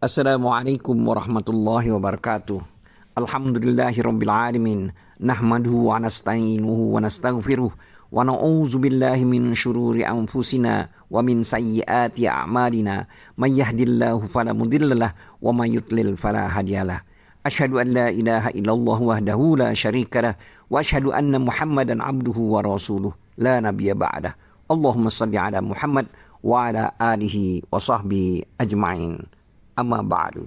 Assalamualaikum warahmatullahi wabarakatuh. Alhamdulillahirabbil alamin. Nahmaduhu wa nasta'inuhu wa nastaghfiruh wa na'udzu billahi min syururi anfusina wa min sayyiati a'malina. May yahdihillahu fala mudhillalah wa may yudlil fala hadiyalah. Asyhadu an la ilaha illallah wahdahu la syarikalah wa asyhadu anna Muhammadan abduhu wa rasuluh la nabiyya ba'dah. Allahumma shalli ala Muhammad wa ala alihi wa sahbihi ajma'in. Amma ba'du.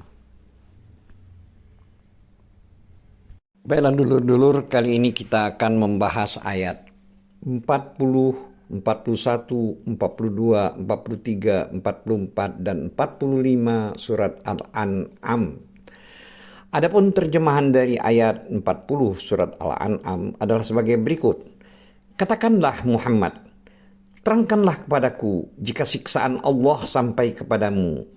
Baiklah dulur-dulur, kali ini kita akan membahas ayat 40, 41, 42, 43, 44, dan 45 surat Al-An'am. Adapun terjemahan dari ayat 40 surat Al-An'am adalah sebagai berikut. Katakanlah Muhammad, terangkanlah kepadaku jika siksaan Allah sampai kepadamu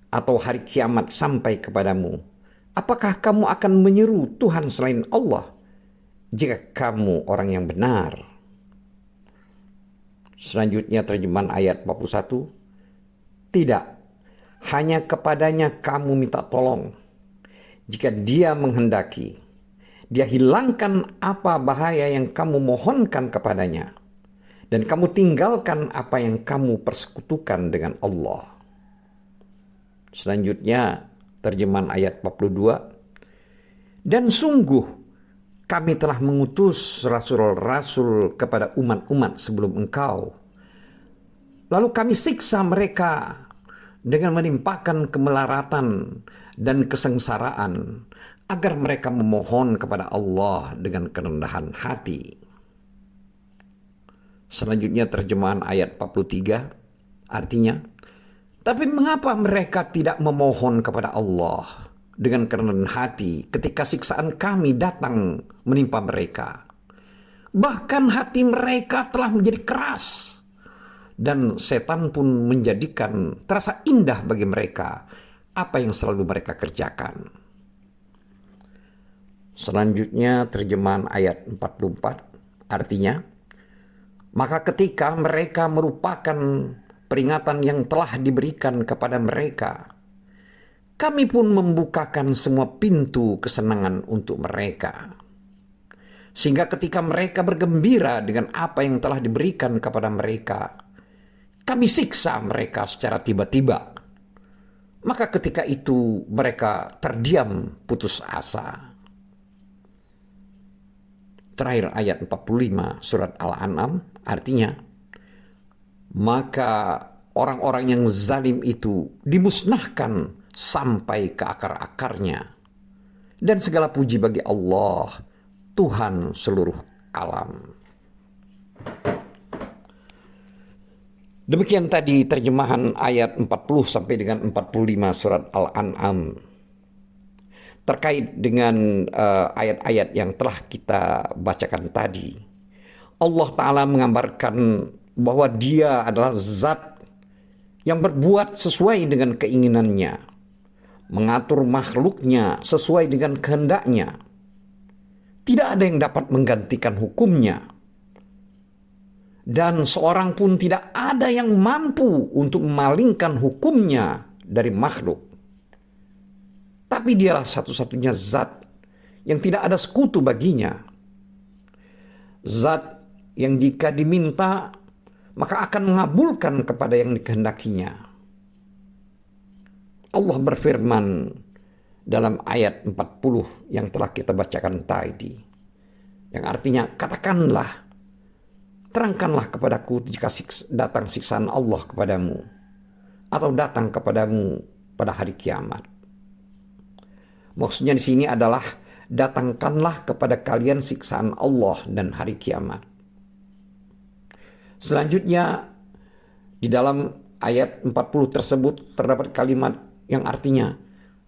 atau hari kiamat sampai kepadamu. Apakah kamu akan menyeru Tuhan selain Allah jika kamu orang yang benar? Selanjutnya terjemahan ayat 41. Tidak, hanya kepadanya kamu minta tolong. Jika dia menghendaki, dia hilangkan apa bahaya yang kamu mohonkan kepadanya, dan kamu tinggalkan apa yang kamu persekutukan dengan Allah. Selanjutnya terjemahan ayat 42. Dan sungguh kami telah mengutus rasul-rasul kepada umat-umat sebelum engkau. Lalu kami siksa mereka dengan menimpakan kemelaratan dan kesengsaraan agar mereka memohon kepada Allah dengan kerendahan hati. Selanjutnya terjemahan ayat 43, artinya, tapi mengapa mereka tidak memohon kepada Allah dengan kerendahan hati ketika siksaan kami datang menimpa mereka? Bahkan hati mereka telah menjadi keras, dan setan pun menjadikan terasa indah bagi mereka apa yang selalu mereka kerjakan. Selanjutnya terjemahan ayat 44, artinya, maka ketika mereka merupakan peringatan yang telah diberikan kepada mereka, kami pun membukakan semua pintu kesenangan untuk mereka. Sehingga ketika mereka bergembira dengan apa yang telah diberikan kepada mereka, kami siksa mereka secara tiba-tiba. Maka ketika itu mereka terdiam putus asa. Terakhir ayat 45 surat Al-An'am, artinya, maka orang-orang yang zalim itu dimusnahkan sampai ke akar-akarnya. Dan segala puji bagi Allah, Tuhan seluruh alam. Demikian tadi terjemahan ayat 40 sampai dengan 45 surat Al-An'am. Terkait dengan ayat-ayat yang telah kita bacakan tadi, Allah Ta'ala menggambarkan bahwa dia adalah zat yang berbuat sesuai dengan keinginannya, mengatur makhluknya sesuai dengan kehendaknya. Tidak ada yang dapat menggantikan hukumnya, dan seorang pun tidak ada yang mampu untuk memalingkan hukumnya dari makhluk. Tapi dialah satu-satunya zat yang tidak ada sekutu baginya. Zat yang jika diminta maka akan mengabulkan kepada yang dikehendakinya. Allah berfirman dalam ayat 40 yang telah kita bacakan tadi, yang artinya, katakanlah, terangkanlah kepadaku jika datang siksaan Allah kepadamu, atau datang kepadamu pada hari kiamat. Maksudnya di sini adalah, datangkanlah kepada kalian siksaan Allah dan hari kiamat. Selanjutnya, di dalam ayat 40 tersebut terdapat kalimat yang artinya,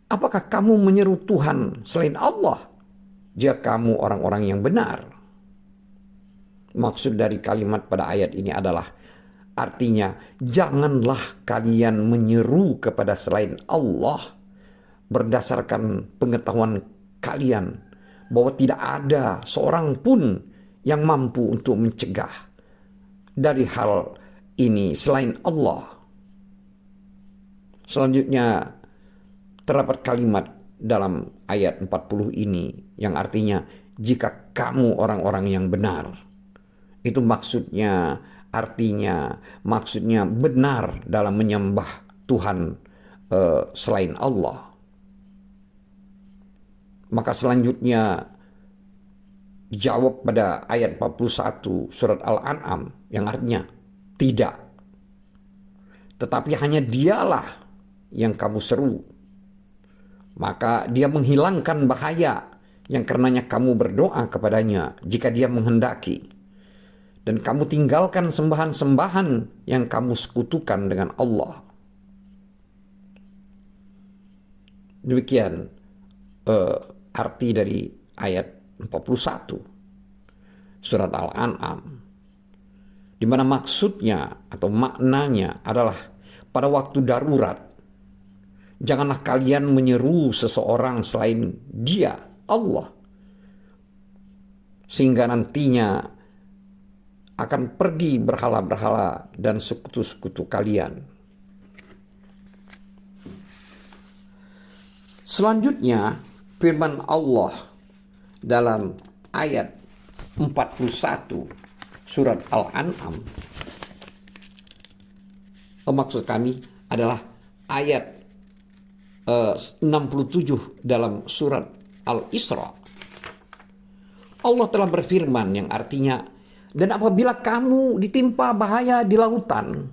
apakah kamu menyeru Tuhan selain Allah jika kamu orang-orang yang benar? Maksud dari kalimat pada ayat ini adalah, artinya, janganlah kalian menyeru kepada selain Allah berdasarkan pengetahuan kalian bahwa tidak ada seorang pun yang mampu untuk mencegah dari hal ini selain Allah. Selanjutnya terdapat kalimat dalam ayat 40 ini yang artinya jika kamu orang-orang yang benar. Itu maksudnya benar dalam menyembah Tuhan selain Allah. Maka selanjutnya jawab pada ayat 41 surat Al-An'am yang artinya tidak. Tetapi hanya dialah yang kamu seru. Maka dia menghilangkan bahaya yang karenanya kamu berdoa kepadanya jika dia menghendaki. Dan kamu tinggalkan sembahan-sembahan yang kamu sekutukan dengan Allah. Demikian arti dari ayat 41 surat Al-An'am, di mana maksudnya atau maknanya adalah pada waktu darurat janganlah kalian menyeru seseorang selain Dia, Allah, sehingga nantinya akan pergi berhala-berhala dan sekutu-sekutu kalian. Selanjutnya firman Allah dalam ayat 41 surat Al-An'am, maksud kami adalah ayat 67 dalam surat Al-Isra. Allah telah berfirman yang artinya, dan apabila kamu ditimpa bahaya di lautan,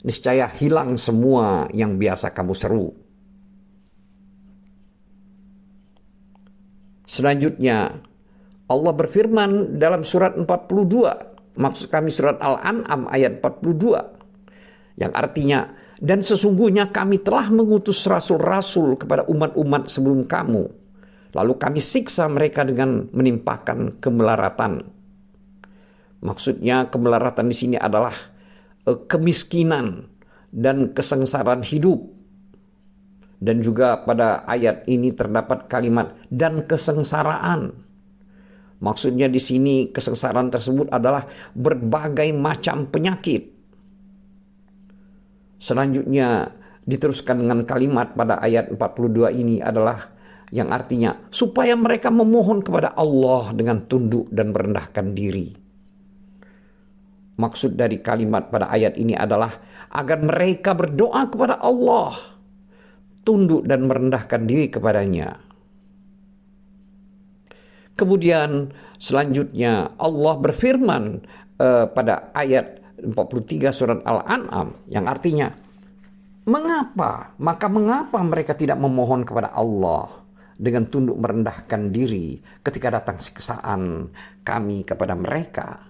niscaya hilang semua yang biasa kamu seru. Selanjutnya Allah berfirman dalam surat 42, maksud kami surat Al-An'am ayat 42, yang artinya, dan sesungguhnya kami telah mengutus rasul-rasul kepada umat-umat sebelum kamu, lalu kami siksa mereka dengan menimpakan kemelaratan. Maksudnya kemelaratan di sini adalah kemiskinan dan kesengsaraan hidup. Dan juga pada ayat ini terdapat kalimat dan kesengsaraan. Maksudnya di sini kesengsaraan tersebut adalah berbagai macam penyakit. Selanjutnya diteruskan dengan kalimat pada ayat 42 ini adalah yang artinya supaya mereka memohon kepada Allah dengan tunduk dan merendahkan diri. Maksud dari kalimat pada ayat ini adalah agar mereka berdoa kepada Allah, tunduk dan merendahkan diri kepadanya. Kemudian selanjutnya Allah berfirman pada ayat 43 surat Al-An'am yang artinya, mengapa mereka tidak memohon kepada Allah dengan tunduk merendahkan diri ketika datang siksaan kami kepada mereka.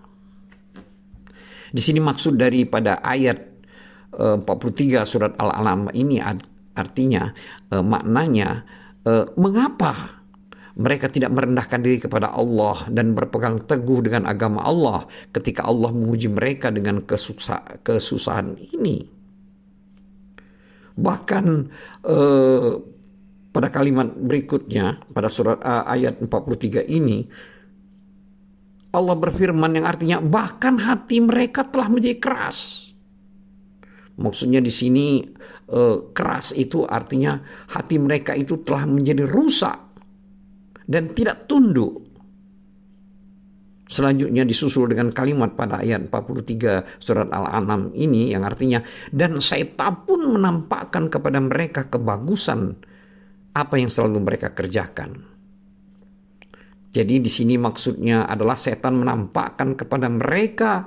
Di sini maksud daripada ayat 43 surat Al-An'am ini artinya maknanya mengapa mereka tidak merendahkan diri kepada Allah dan berpegang teguh dengan agama Allah ketika Allah menguji mereka dengan kesusahan ini. Bahkan pada kalimat berikutnya pada surat ayat 43 ini Allah berfirman yang artinya bahkan hati mereka telah menjadi keras. Maksudnya di sini keras itu artinya hati mereka itu telah menjadi rusak dan tidak tunduk. Selanjutnya disusul dengan kalimat pada ayat 43 surat Al-An'am ini yang artinya, dan setan pun menampakkan kepada mereka kebagusan apa yang selalu mereka kerjakan. Jadi di sini maksudnya adalah setan menampakkan kepada mereka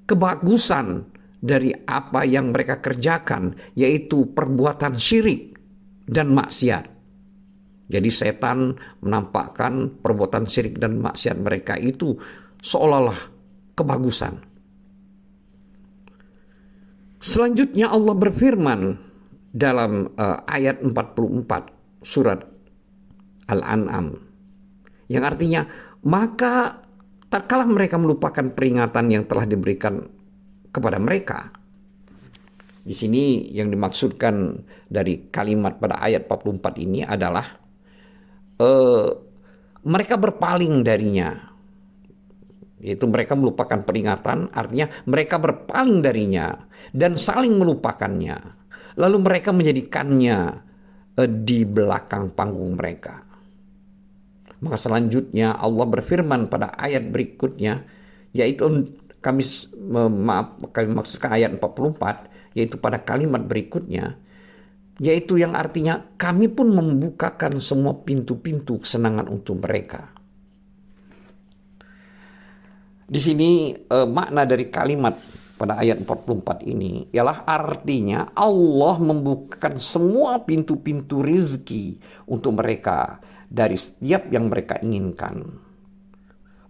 kebagusan dari apa yang mereka kerjakan, yaitu perbuatan syirik dan maksiat. Jadi setan menampakkan perbuatan syirik dan maksiat mereka itu seolah-olah kebagusan. Selanjutnya Allah berfirman dalam ayat 44 surat Al-An'am yang artinya, maka tak kalah mereka melupakan peringatan yang telah diberikan kepada mereka. Di sini yang dimaksudkan dari kalimat pada ayat 44 ini adalah mereka berpaling darinya. Yaitu mereka melupakan peringatan, artinya mereka berpaling darinya dan saling melupakannya. Lalu mereka menjadikannya di belakang panggung mereka. Maka selanjutnya Allah berfirman pada ayat berikutnya, yaitu kami maksudkan ayat 44, yaitu pada kalimat berikutnya, yaitu yang artinya kami pun membukakan semua pintu-pintu kesenangan untuk mereka. Di sini makna dari kalimat pada ayat 44 ini ialah artinya Allah membukakan semua pintu-pintu rizki untuk mereka dari setiap yang mereka inginkan.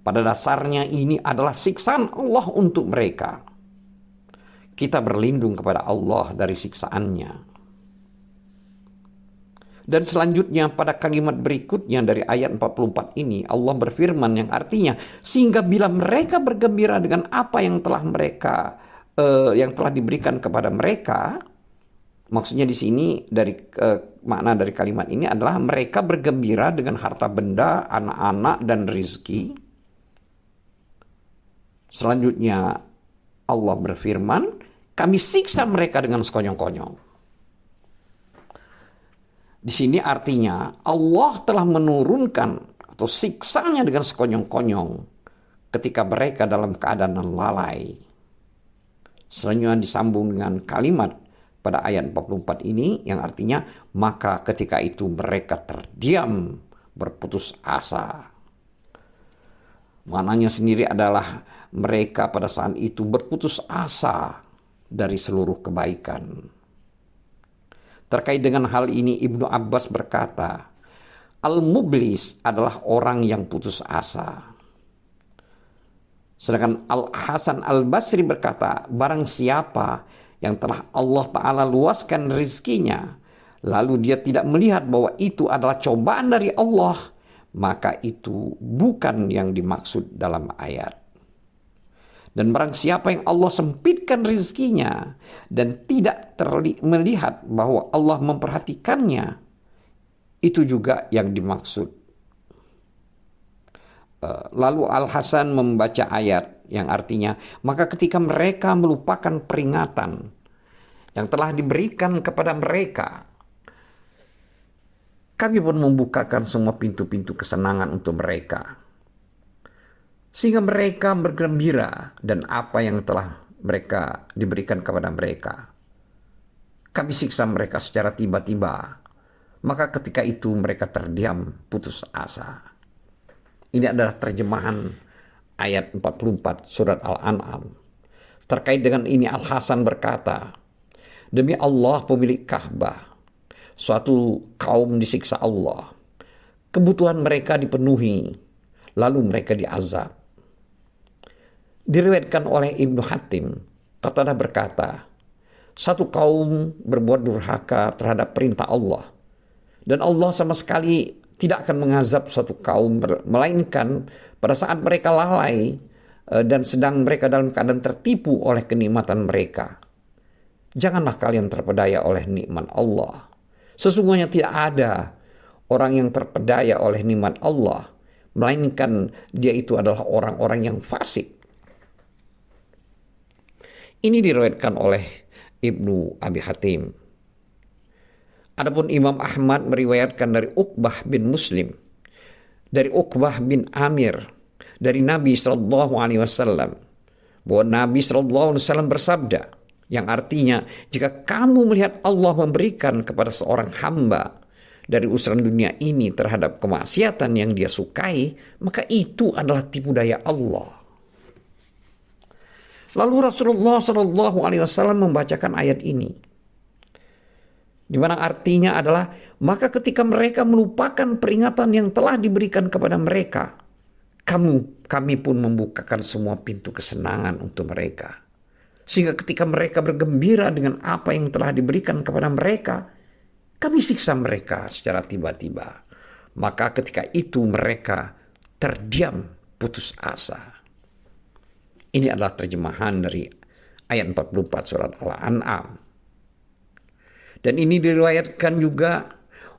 Pada dasarnya ini adalah siksaan Allah untuk mereka. Kita berlindung kepada Allah dari siksaannya. Dan selanjutnya pada kalimat berikutnya dari ayat 44 ini Allah berfirman yang artinya sehingga bila mereka bergembira dengan apa yang telah diberikan kepada mereka, maksudnya di sini dari makna dari kalimat ini adalah mereka bergembira dengan harta benda, anak-anak dan rizki. Selanjutnya Allah berfirman, kami siksa mereka dengan sekonyong-konyong. Di sini artinya Allah telah menurunkan atau siksanya dengan sekonyong-konyong ketika mereka dalam keadaan lalai. Selanjutnya disambung dengan kalimat pada ayat 44 ini yang artinya maka ketika itu mereka terdiam berputus asa. Maknanya sendiri adalah mereka pada saat itu berputus asa dari seluruh kebaikan. Terkait dengan hal ini Ibnu Abbas berkata, Al-Mublis adalah orang yang putus asa. Sedangkan Al-Hasan Al-Basri berkata, barang siapa yang telah Allah Ta'ala luaskan rizkinya, lalu dia tidak melihat bahwa itu adalah cobaan dari Allah, maka itu bukan yang dimaksud dalam ayat. Dan barang siapa yang Allah sempitkan rizkinya dan tidak melihat bahwa Allah memperhatikannya, itu juga yang dimaksud. Lalu Al-Hasan membaca ayat yang artinya, maka ketika mereka melupakan peringatan yang telah diberikan kepada mereka, kami pun membukakan semua pintu-pintu kesenangan untuk mereka. Sehingga mereka bergembira dan apa yang telah mereka diberikan kepada mereka. Kami siksa mereka secara tiba-tiba. Maka ketika itu mereka terdiam putus asa. Ini adalah terjemahan ayat 44 surat Al-An'am. Terkait dengan ini Al-Hasan berkata, demi Allah pemilik Ka'bah, suatu kaum disiksa Allah. Kebutuhan mereka dipenuhi, lalu mereka diazab. Diriwayatkan oleh Ibnu Hatim, Qatadah berkata, satu kaum berbuat durhaka terhadap perintah Allah, dan Allah sama sekali tidak akan mengazab suatu kaum, melainkan pada saat mereka lalai dan sedang mereka dalam keadaan tertipu oleh kenikmatan mereka. Janganlah kalian terpedaya oleh nikmat Allah. Sesungguhnya tidak ada orang yang terpedaya oleh nikmat Allah, melainkan dia itu adalah orang-orang yang fasik. Ini diriwayatkan oleh Ibnu Abi Hatim. Adapun Imam Ahmad meriwayatkan dari Uqbah bin Muslim, dari Uqbah bin Amir, dari Nabi SAW, bahwa Nabi SAW bersabda, yang artinya jika kamu melihat Allah memberikan kepada seorang hamba dari urusan dunia ini terhadap kemaksiatan yang dia sukai, maka itu adalah tipu daya Allah. Lalu Rasulullah SAW membacakan ayat ini, di mana artinya adalah maka ketika mereka melupakan peringatan yang telah diberikan kepada mereka, kami pun membukakan semua pintu kesenangan untuk mereka, sehingga ketika mereka bergembira dengan apa yang telah diberikan kepada mereka, kami siksa mereka secara tiba-tiba. Maka ketika itu mereka terdiam putus asa. Ini adalah terjemahan dari ayat 44 surat Al-An'am. Dan ini diriwayatkan juga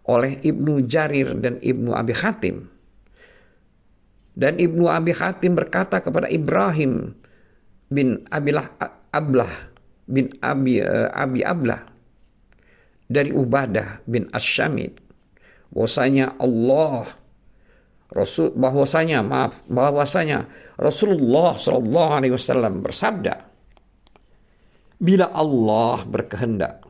oleh Ibnu Jarir dan Ibnu Abi Hatim. Dan Ibnu Abi Hatim berkata kepada Ibrahim bin Ablah bin Abi Ablah, dari Ubadah bin Asyamit bahwasanya bahwasanya Rasulullah Shallallahu Alaihi Wasallam bersabda, bila Allah berkehendak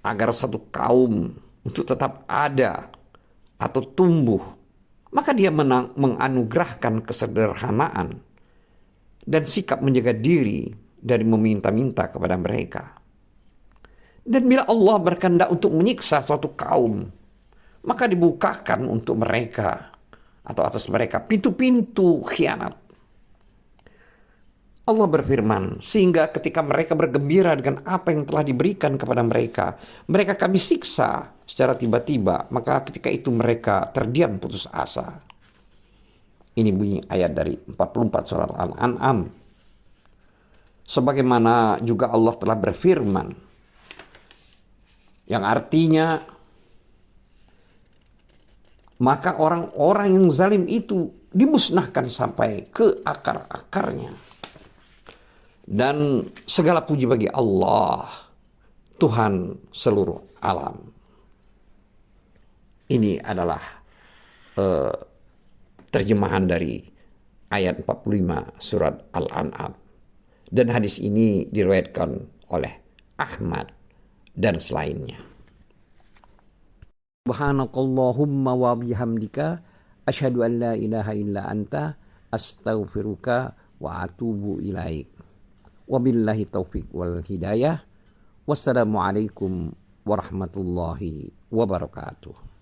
agar satu kaum untuk tetap ada atau tumbuh, maka dia menganugerahkan kesederhanaan dan sikap menjaga diri dari meminta-minta kepada mereka. Dan bila Allah berkehendak untuk menyiksa suatu kaum, maka dibukakan untuk mereka atau atas mereka pintu-pintu khianat. Allah berfirman, sehingga ketika mereka bergembira dengan apa yang telah diberikan kepada mereka, mereka kami siksa secara tiba-tiba, maka ketika itu mereka terdiam putus asa. Ini bunyi ayat dari 44 surah Al-An'am. Sebagaimana juga Allah telah berfirman, yang artinya, maka orang-orang yang zalim itu dimusnahkan sampai ke akar-akarnya. Dan segala puji bagi Allah, Tuhan seluruh alam. Ini adalah terjemahan dari ayat 45 surat Al-An'am. Dan hadis ini diriwayatkan oleh Ahmad dan selainnya. Subhanakallahumma wa bihamdika asyhadu an la ilaha illa anta astaghfiruka wa atubu ilaik. Wabillahi taufiq wal hidayah. Wassalamualaikum warahmatullahi wabarakatuh.